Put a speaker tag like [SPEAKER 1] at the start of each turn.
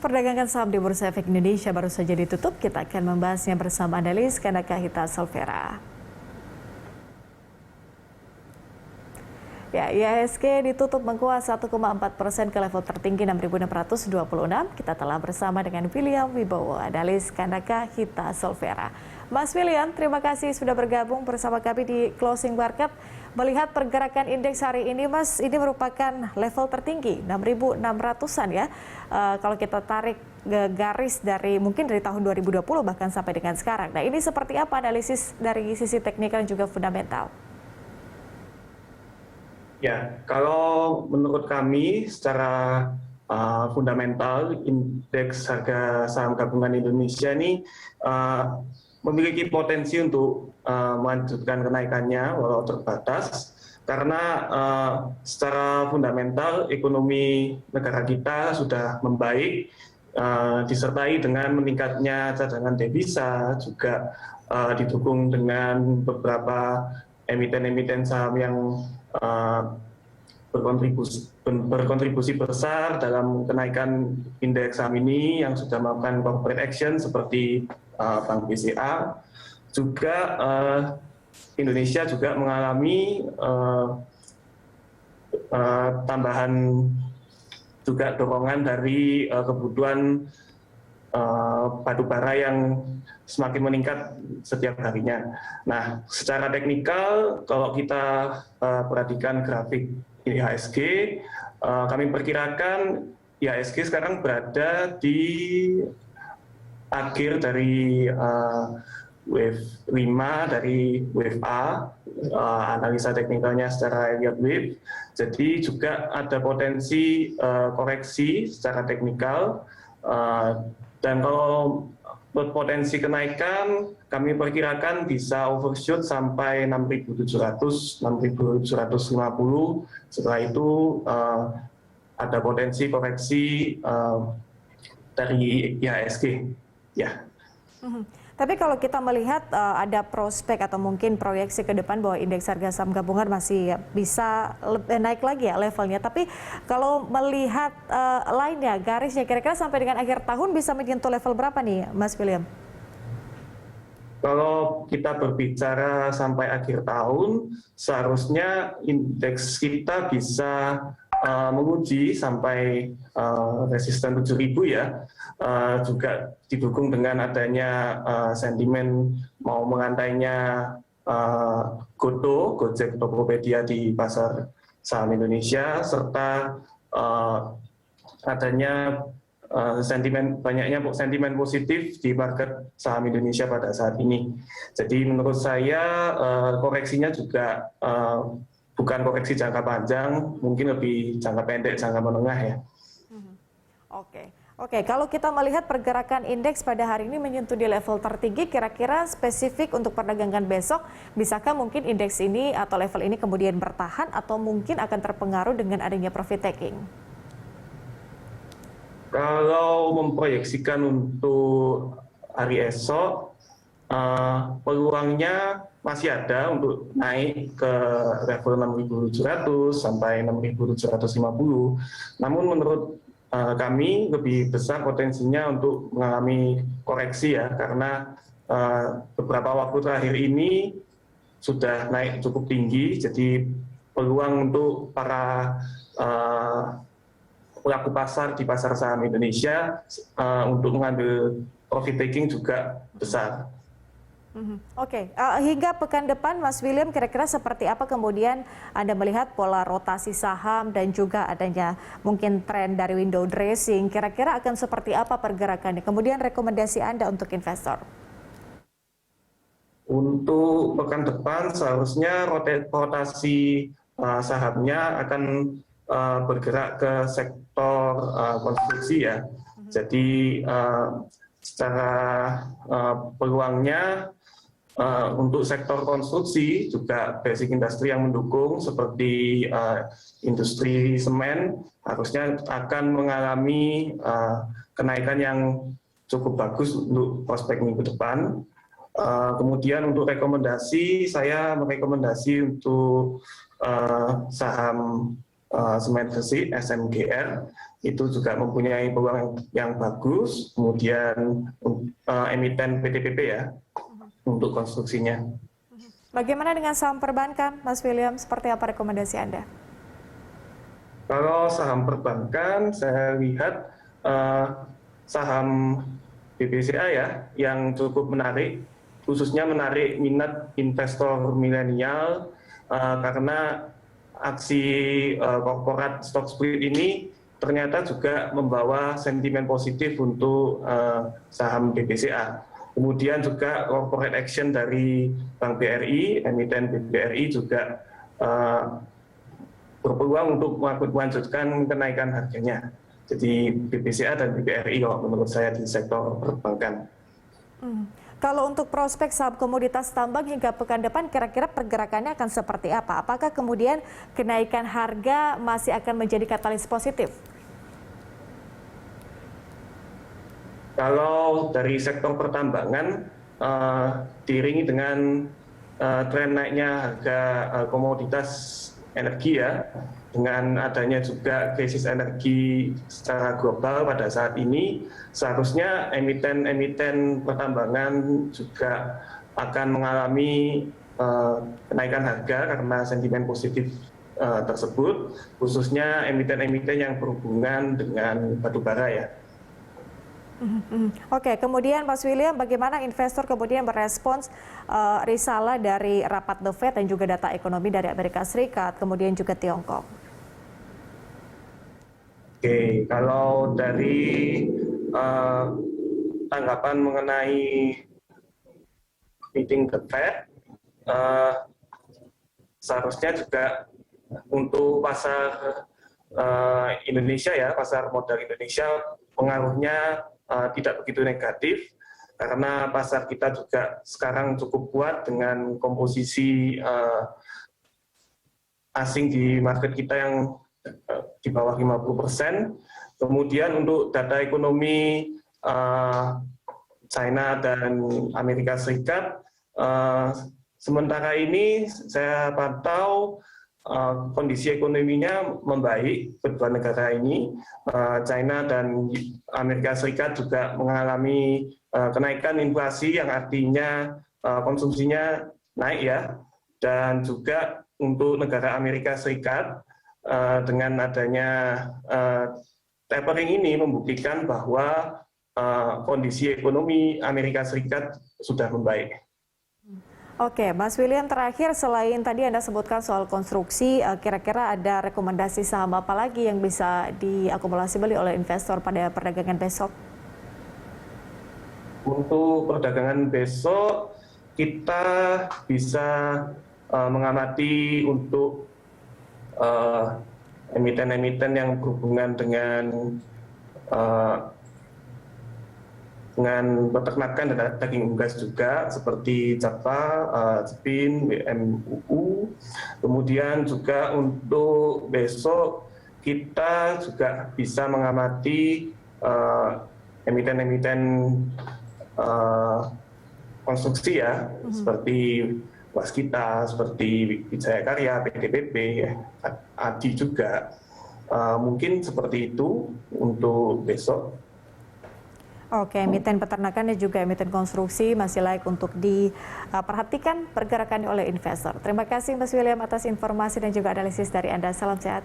[SPEAKER 1] Perdagangan saham di Bursa Efek Indonesia baru saja ditutup. Kita akan membahasnya bersama analis Kanaka Hita Solvera. Ya, IHSG ditutup menguat 1,4% ke level tertinggi 6.626. Kita telah bersama dengan William Wibowo, analis Kanaka Hita Solvera. Mas William, terima kasih sudah bergabung bersama kami di Closing Market. Melihat pergerakan indeks hari ini, Mas, ini merupakan level tertinggi 6.600-an ya. Kalau kita tarik garis dari mungkin dari tahun 2020 bahkan sampai dengan sekarang. Nah, ini seperti apa analisis dari sisi teknikal dan juga fundamental?
[SPEAKER 2] Ya, kalau menurut kami secara fundamental, indeks harga saham gabungan Indonesia ini memiliki potensi untuk melanjutkan kenaikannya walau terbatas, karena secara fundamental ekonomi negara kita sudah membaik, disertai dengan meningkatnya cadangan devisa, juga didukung dengan beberapa emiten-emiten saham yang berkontribusi besar dalam kenaikan indeks saham ini yang sudah melakukan corporate action seperti Bank BCA. Juga Indonesia juga mengalami tambahan juga dorongan dari kebutuhan batu bara yang semakin meningkat setiap harinya. Nah, secara teknikal, kalau kita perhatikan grafik IHSG, kami perkirakan IHSG sekarang berada di akhir dari wave 5 dari wave A, analisa teknikalnya secara Elliott wave. Jadi juga ada potensi koreksi secara teknikal, dan kalau berpotensi kenaikan, kami perkirakan bisa overshoot sampai 6.700, 6.750. Setelah itu ada potensi koreksi dari IHSG. Ya.
[SPEAKER 1] Tapi kalau kita melihat ada prospek atau mungkin proyeksi ke depan bahwa indeks harga saham gabungan masih bisa naik lagi ya levelnya. Tapi kalau melihat lainnya, garisnya kira-kira sampai dengan akhir tahun bisa menyentuh level berapa nih, Mas William?
[SPEAKER 2] Kalau kita berbicara sampai akhir tahun, seharusnya indeks kita bisa menguji sampai resisten 7.000 ya, juga didukung dengan adanya sentimen mau mengantainya Gojek, Tokopedia di pasar saham Indonesia, serta adanya banyaknya sentimen positif di market saham Indonesia pada saat ini. Jadi menurut saya koreksinya juga bukan koreksi jangka panjang, mungkin lebih jangka pendek, jangka menengah ya.
[SPEAKER 1] Oke. Kalau kita melihat pergerakan indeks pada hari ini menyentuh di level tertinggi, kira-kira spesifik untuk perdagangan besok, bisakah mungkin indeks ini atau level ini kemudian bertahan atau mungkin akan terpengaruh dengan adanya profit taking?
[SPEAKER 2] Kalau memproyeksikan untuk hari esok, peluangnya masih ada untuk naik ke level 6.700 sampai 6.750. Namun menurut kami lebih besar potensinya untuk mengalami koreksi ya, karena beberapa waktu terakhir ini sudah naik cukup tinggi, jadi peluang untuk para pelaku pasar di pasar saham Indonesia untuk mengambil profit taking juga besar.
[SPEAKER 1] Hingga pekan depan, Mas William, kira-kira seperti apa kemudian Anda melihat pola rotasi saham dan juga adanya mungkin tren dari window dressing, kira-kira akan seperti apa pergerakannya? Kemudian rekomendasi Anda untuk investor?
[SPEAKER 2] Untuk pekan depan seharusnya rotasi sahamnya akan bergerak ke sektor konstruksi ya. Jadi secara peluangnya untuk sektor konstruksi juga basic industri yang mendukung seperti industri semen harusnya akan mengalami kenaikan yang cukup bagus untuk prospek minggu depan. Kemudian untuk rekomendasi, saya merekomendasi untuk saham semen besi SMGR itu juga mempunyai peluang yang bagus. Kemudian emiten PTPP ya untuk konstruksinya.
[SPEAKER 1] Bagaimana dengan saham perbankan, Mas William? Seperti apa rekomendasi Anda?
[SPEAKER 2] Kalau saham perbankan, saya lihat saham BBCA ya yang cukup menarik, khususnya menarik minat investor milenial karena aksi korporat stock split ini ternyata juga membawa sentimen positif untuk saham BBCA. Kemudian juga corporate action dari Bank BRI, emiten BRI juga berpeluang untuk melanjutkan kenaikan harganya. Jadi BBCA dan BRI kalau menurut saya di sektor perbankan.
[SPEAKER 1] Kalau untuk prospek saham komoditas tambang hingga pekan depan, kira-kira pergerakannya akan seperti apa? Apakah kemudian kenaikan harga masih akan menjadi katalis positif?
[SPEAKER 2] Kalau dari sektor pertambangan, diiringi dengan tren naiknya harga komoditas energi ya, dengan adanya juga krisis energi secara global pada saat ini, seharusnya emiten-emiten pertambangan juga akan mengalami kenaikan harga karena sentimen positif tersebut, khususnya emiten-emiten yang berhubungan dengan batubara ya.
[SPEAKER 1] Oke, kemudian Mas William, bagaimana investor kemudian merespons risalah dari rapat The Fed dan juga data ekonomi dari Amerika Serikat, kemudian juga Tiongkok?
[SPEAKER 2] Oke, kalau dari tanggapan mengenai meeting The Fed, seharusnya juga untuk pasar Indonesia ya, pasar modal Indonesia pengaruhnya tidak begitu negatif karena pasar kita juga sekarang cukup kuat dengan komposisi asing di market kita yang di bawah 50%. Kemudian untuk data ekonomi China dan Amerika Serikat, sementara ini saya pantau kondisi ekonominya membaik kedua negara ini. China dan Amerika Serikat juga mengalami kenaikan inflasi yang artinya konsumsinya naik ya, dan juga untuk negara Amerika Serikat dengan adanya tapering ini membuktikan bahwa kondisi ekonomi Amerika Serikat sudah membaik.
[SPEAKER 1] Oke, Mas William, terakhir selain tadi Anda sebutkan soal konstruksi, kira-kira ada rekomendasi saham apa lagi yang bisa diakumulasi beli oleh investor pada perdagangan besok?
[SPEAKER 2] Untuk perdagangan besok, kita bisa mengamati untuk emiten-emiten yang berhubungan dengan peternakan dan daging unggas juga seperti Capa, Cepin, BMUU. Kemudian juga untuk besok kita juga bisa mengamati emiten-emiten konstruksi ya, seperti Waskita, seperti Wijaya Karya, PTPP, ADI juga. Mungkin seperti itu untuk besok.
[SPEAKER 1] Oke, emiten peternakan dan juga emiten konstruksi masih layak untuk diperhatikan pergerakan oleh investor. Terima kasih Mas William atas informasi dan juga analisis dari Anda. Salam sehat.